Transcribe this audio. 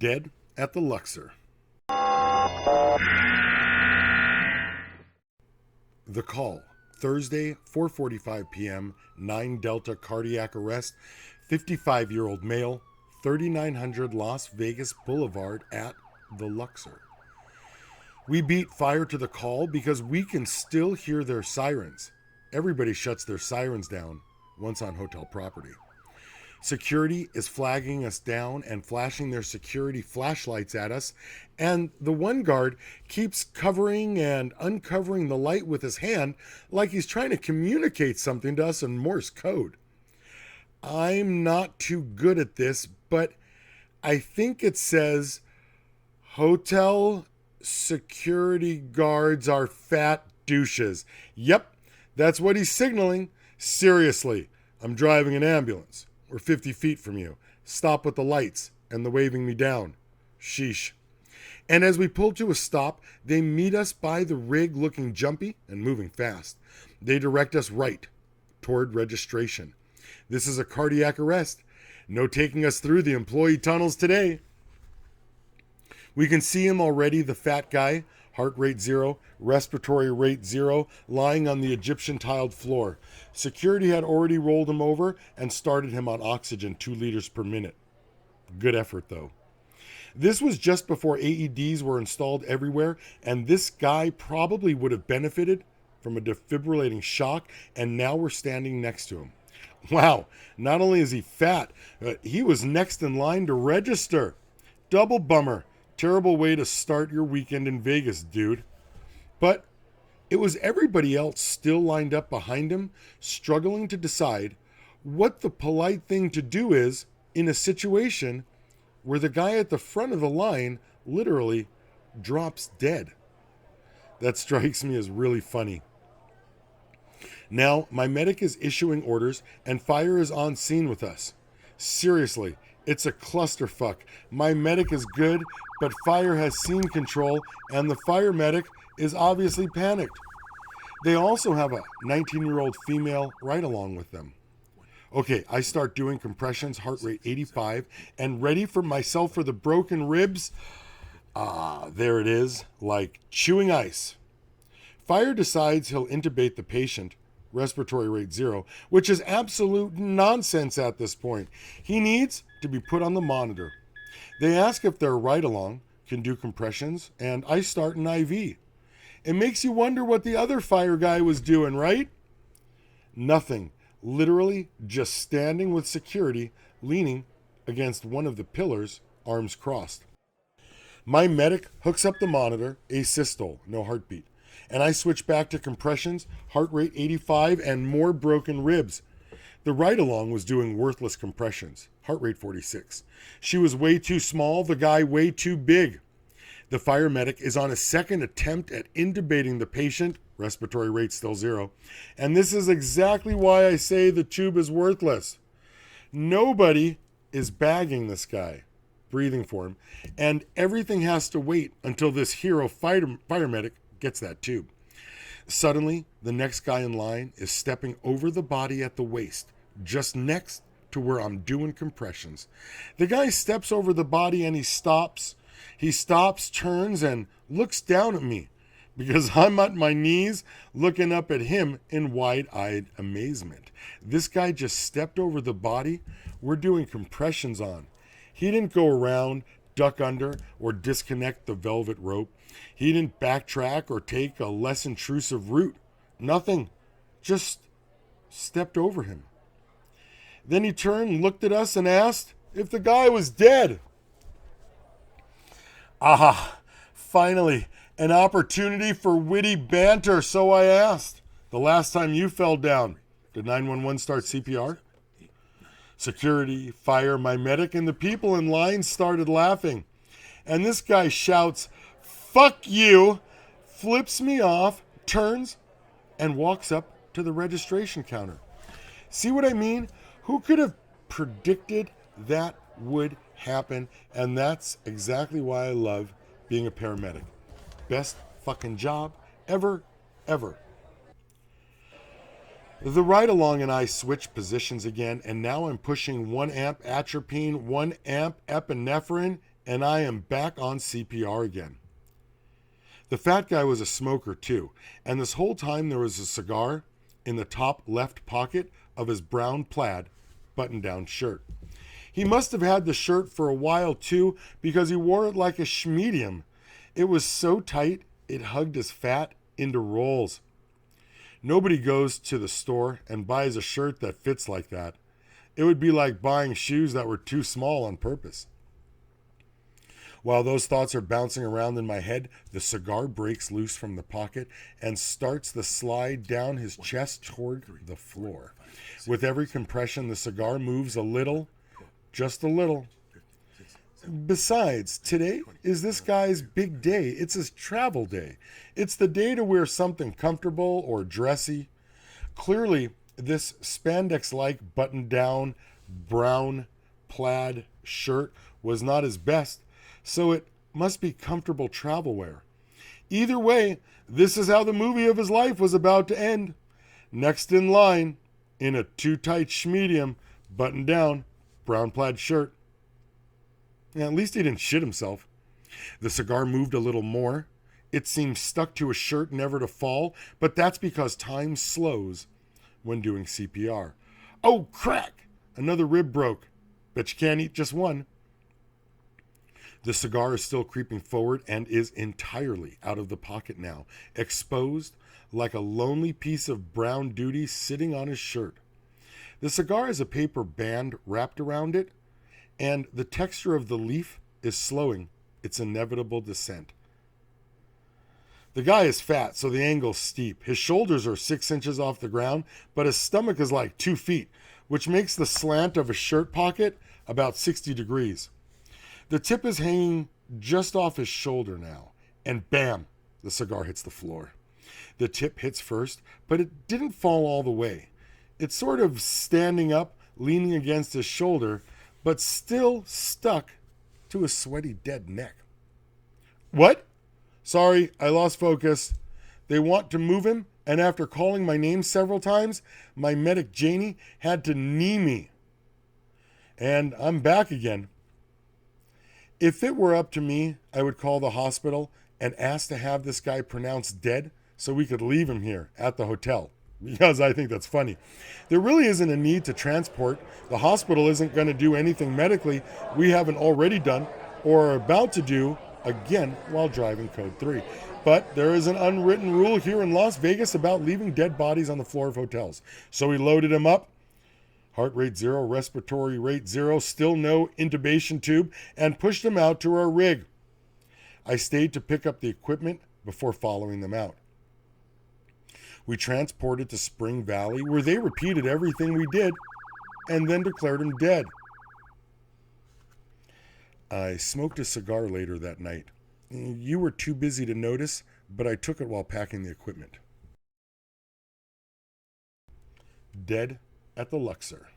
dead at the Luxor. The call, Thursday, 4:45 p.m., 9 Delta cardiac arrest, 55-year-old male, 3900 Las Vegas Boulevard at the Luxor. We beat fire to the call because we can still hear their sirens. Everybody shuts their sirens down once on hotel property. Security is flagging us down and flashing their security flashlights at us, and the one guard keeps covering and uncovering the light with his hand like he's trying to communicate something to us in Morse code. I'm not too good at this, but I think it says, "Hotel security guards are fat douches." Yep, that's what he's signaling. Seriously, I'm driving an ambulance. We're 50 feet from you. Stop with the lights and the waving me down. Sheesh. And as we pull to a stop, they meet us by the rig looking jumpy and moving fast. They direct us right toward registration. This is a cardiac arrest. No taking us through the employee tunnels today. We can see him already, the fat guy, heart rate 0, respiratory rate 0, lying on the Egyptian tiled floor. Security had already rolled him over and started him on oxygen 2 liters per minute. Good effort, though. This was just before AEDs were installed everywhere, and this guy probably would have benefited from a defibrillating shock, and now we're standing next to him. Wow, not only is he fat, but he was next in line to register. Double bummer. Terrible way to start your weekend in Vegas, dude. But it was everybody else still lined up behind him, struggling to decide what the polite thing to do is in a situation where the guy at the front of the line literally drops dead. That strikes me as really funny. Now, my medic is issuing orders and fire is on scene with us. Seriously, it's a clusterfuck. My medic is good, but fire has scene control, and the fire medic is obviously panicked. They also have a 19-year-old female right along with them. Okay, I start doing compressions, heart rate 85, and ready for myself for the broken ribs. There it is, like chewing ice. Fire decides he'll intubate the patient, respiratory rate 0, which is absolute nonsense at this point. He needs to be put on the monitor. They ask if their ride-along can do compressions, and I start an IV. It makes you wonder what the other fire guy was doing, right? Nothing. Literally just standing with security, leaning against one of the pillars, arms crossed. My medic hooks up the monitor, asystole, no heartbeat. And I switch back to compressions, heart rate 85, and more broken ribs. The ride-along was doing worthless compressions, heart rate 46. She was way too small, the guy way too big. The fire medic is on a second attempt at intubating the patient, respiratory rate still 0. And this is exactly why I say the tube is worthless. Nobody is bagging this guy, breathing for him, and everything has to wait until this hero fire medic gets that tube. Suddenly, the next guy in line is stepping over the body at the waist, just next to where I'm doing compressions. The guy steps over the body and he stops. He stops, turns, and looks down at me because I'm at my knees looking up at him in wide-eyed amazement. This guy just stepped over the body we're doing compressions on. He didn't go around, duck under, or disconnect the velvet rope. He didn't backtrack or take a less intrusive route. Nothing. Just stepped over him. Then he turned, looked at us, and asked if the guy was dead. Aha! Finally, an opportunity for witty banter, so I asked. The last time you fell down, did 911 start CPR? Security, fire, my medic, and the people in line started laughing. And this guy shouts, "Fuck you," flips me off, turns, and walks up to the registration counter. See what I mean? Who could have predicted that would happen? And that's exactly why I love being a paramedic. Best fucking job ever, ever. The ride-along and I switch positions again, and now I'm pushing 1 amp atropine, 1 amp epinephrine, and I am back on CPR again. The fat guy was a smoker too, and this whole time there was a cigar in the top left pocket of his brown plaid button-down shirt. He must have had the shirt for a while too, because he wore it like a schmedium. It was so tight it hugged his fat into rolls. Nobody goes to the store and buys a shirt that fits like that. It would be like buying shoes that were too small on purpose. While those thoughts are bouncing around in my head, the cigar breaks loose from the pocket and starts the slide down his chest toward the floor. With every compression, the cigar moves a little, just a little. Besides, today is this guy's big day. It's his travel day. It's the day to wear something comfortable or dressy. Clearly, this spandex-like button-down brown plaid shirt was not his best, so it must be comfortable travel wear. Either way, this is how the movie of his life was about to end. Next in line, in a too-tight schmedium, button-down, brown plaid shirt. Yeah, at least he didn't shit himself. The cigar moved a little more. It seemed stuck to his shirt, never to fall, but that's because time slows when doing CPR. Oh, crack! Another rib broke. Bet you can't eat just one. The cigar is still creeping forward and is entirely out of the pocket now, exposed like a lonely piece of brown duty sitting on his shirt. The cigar has a paper band wrapped around it, and the texture of the leaf is slowing its inevitable descent. The guy is fat, so the angle's steep. His shoulders are 6 inches off the ground, but his stomach is like 2 feet, which makes the slant of his shirt pocket about 60 degrees. The tip is hanging just off his shoulder now, and bam, the cigar hits the floor. The tip hits first, but it didn't fall all the way. It's sort of standing up, leaning against his shoulder, but still stuck to his sweaty dead neck. What? Sorry, I lost focus. They want to move him, and after calling my name several times, my medic Janie had to knee me. And I'm back again. If it were up to me, I would call the hospital and ask to have this guy pronounced dead so we could leave him here at the hotel, because I think that's funny. There really isn't a need to transport. The hospital isn't going to do anything medically we haven't already done or are about to do again while driving Code 3. But there is an unwritten rule here in Las Vegas about leaving dead bodies on the floor of hotels. So we loaded him up. Heart rate 0, respiratory rate 0, still no intubation tube, and pushed him out to our rig. I stayed to pick up the equipment before following them out. We transported to Spring Valley, where they repeated everything we did and then declared him dead. I smoked a cigar later that night. You were too busy to notice, but I took it while packing the equipment. Dead at the Luxor.